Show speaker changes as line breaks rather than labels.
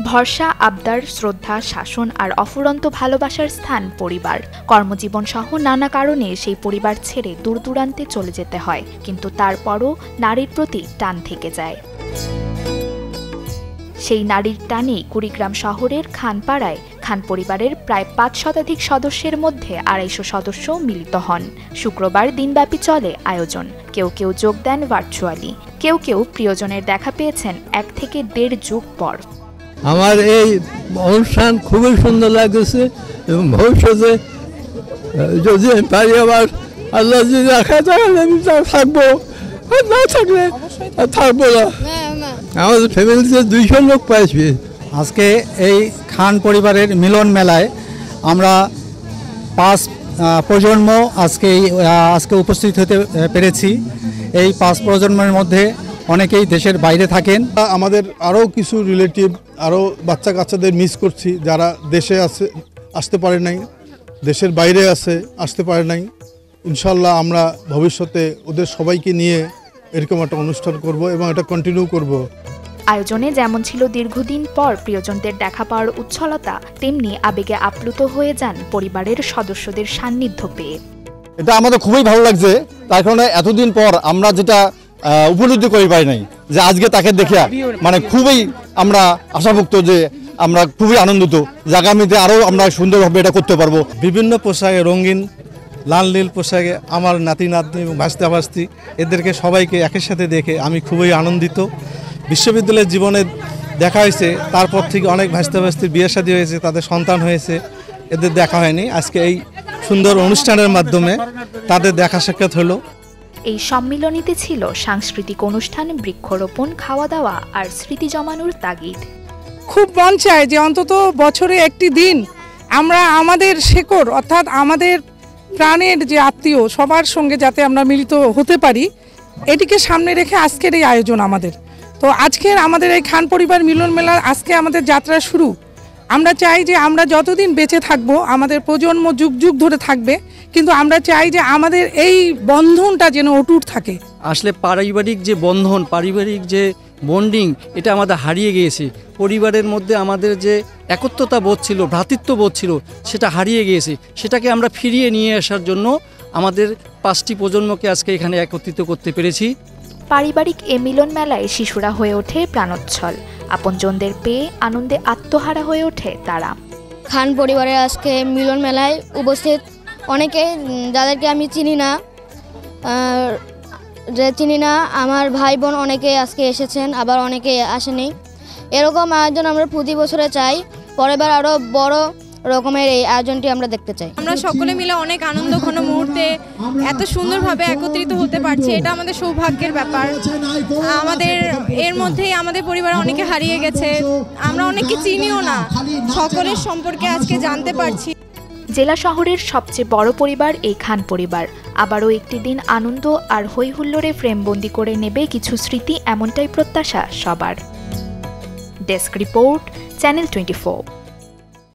ভরসা, আবদার, শ্রদ্ধা, শাসন আর অফুরন্ত ভালোবাসার স্থান পরিবার। কর্মজীবন সহ নানা কারণে সেই পরিবার ছেড়ে দূর দূরান্তে চলে যেতে হয়, কিন্তু তারপরও নারীর প্রতি টান থেকে যায়। সেই নারীর টানেই কুড়িগ্রাম শহরের খানপাড়ায় খান পরিবারের প্রায় ৫ শতাধিক সদস্যের মধ্যে ২৫০ সদস্য মিলিত হন। শুক্রবার দিনব্যাপী চলে আয়োজন। কেউ কেউ যোগ দেন ভার্চুয়ালি, কেউ কেউ প্রিয়জনের দেখা পেয়েছেন ১ থেকে ১.৫ যুগ পর।
আমার এই অনুষ্ঠান খুবই সুন্দর লাগতেছে এবং ভবিষ্যতে যদি আমি পারি আবার আল্লাহ যদি রাখা তাহলে আমি থাকবো, না থাকলে থাকবো না। আমাদের ফ্যামিলিতে ২০০ লোক পাইছি।
আজকে এই খান পরিবারের মিলন মেলায় আমরা ৫ প্রজন্ম আজকে উপস্থিত হতে পেরেছি। এই ৫ প্রজন্মের মধ্যে অনেকেই দেশের বাইরে থাকেন।
আমাদের আরও কিছু রিলেটিভ, আরও বাচ্চা কাচ্চাদের মিস করছি যারা দেশে আসতে পারে নাই, দেশের বাইরে আসতে পারে নাই। ইনশাল্লাহ আমরা ভবিষ্যতে ওদের সবাইকে নিয়ে এরকম একটা অনুষ্ঠান করব এবং এটা কন্টিনিউ করব।
আয়োজনে যেমন ছিল দীর্ঘদিন পর প্রিয়জনদের দেখা পাওয়ার উচ্ছলতা, তেমনি আবেগে আপ্লুত হয়ে যান পরিবারের সদস্যদের সান্নিধ্য পেয়ে।
এটা আমাদের খুবই ভালো লাগছে, তার কারণে এতদিন পর আমরা যেটা উপলব্ধি করি পাই নাই যে আজকে তাকে দেখে মানে খুবই আমরা আশাভুক্ত যে আমরা খুবই আনন্দিত যে আগামীতে আরও আমরা সুন্দরভাবে এটা করতে পারবো।
বিভিন্ন পোশাকে, রঙিন লাল নীল পোশাকে আমার নাতি নাতনি এবং ভাস্তা ভাস্তি এদেরকে সবাইকে একের সাথে দেখে আমি খুবই আনন্দিত। বিশ্ববিদ্যালয়ের জীবনে দেখা হয়েছে, তারপর থেকে অনেক ভাস্তা ভাস্তির বিয়ে শাদী হয়েছে, তাদের সন্তান হয়েছে, এদের দেখা হয়নি। আজকে এই সুন্দর অনুষ্ঠানের মাধ্যমে তাদের দেখা সাক্ষাৎ হলো।
এই সম্মিলনীতে ছিল সাংস্কৃতিক অনুষ্ঠান, বৃক্ষরোপণ, খাওয়া দাওয়া আর স্মৃতি জমানোর তাগিদ।
খুব মন চায় যে অন্তত বছরে একটি দিন আমরা আমাদের শেকড় অর্থাৎ আমাদের প্রাণের যে আত্মীয় সবার সঙ্গে যাতে আমরা মিলিত হতে পারি, এটিকে সামনে রেখে আজকের এই আয়োজন আমাদের। তো আজকের আমাদের এই খান পরিবার মিলন মেলা আজকে আমাদের যাত্রা শুরু। আমরা চাই যে আমরা যতদিন বেঁচে থাকবো, আমাদের প্রজন্ম যুগ যুগ ধরে থাকবে, কিন্তু আমরা চাই যে আমাদের এই বন্ধনটা যেন অটুট থাকে।
আসলে পারিবারিক যে বন্ধন, পারিবারিক যে বন্ডিং, এটা আমাদের হারিয়ে গিয়েছে। পরিবারের মধ্যে আমাদের যে একত্রতা বোধ ছিল, ভ্রাতৃত্ব বোধ ছিল, সেটা হারিয়ে গিয়েছে। সেটাকে আমরা ফিরিয়ে নিয়ে আসার জন্য আমাদের ৫টি প্রজন্মকে আজকে এখানে একত্রিত করতে পেরেছি।
পারিবারিক এ মিলন মেলায় শিশুরা হয়ে ওঠে প্রাণোচ্ছল, আপনজনদের পেয়ে আনন্দে আত্মহারা হয়ে ওঠে তারা।
খান পরিবারের আজকে মিলন মেলায় উপস্থিত অনেকে যাদেরকে আমি চিনি না, আমার ভাই বোন অনেকে আজকে এসেছেন, আবার অনেকে আসেনি। এরকম আয়োজন আমরা প্রতি বছরে চাই, পরের বার আরও বড় রকমের এই আয়োজনটি আমরা দেখতে চাই।
আমরা সকলে মিলে অনেক আনন্দ ঘন মুহূর্তে এত সুন্দরভাবে একত্রিত হতে পারছি, এটা আমাদের সৌভাগ্যের ব্যাপার। আমাদের এর মধ্যেই আমাদের পরিবার অনেকে হারিয়ে গেছে, আমরা অনেকে চিনিও না, সকলের সম্পর্কে আজকে জানতে পারছি।
জেলা শহরের সবচেয়ে বড় পরিবার এই খান পরিবার আবারও একটি দিন আনন্দ আর হৈ হুল্লোড়ে ফ্রেমবন্দি করে নেবে কিছু স্মৃতি, এমনটাই প্রত্যাশা সবার। Desk report, channel 24।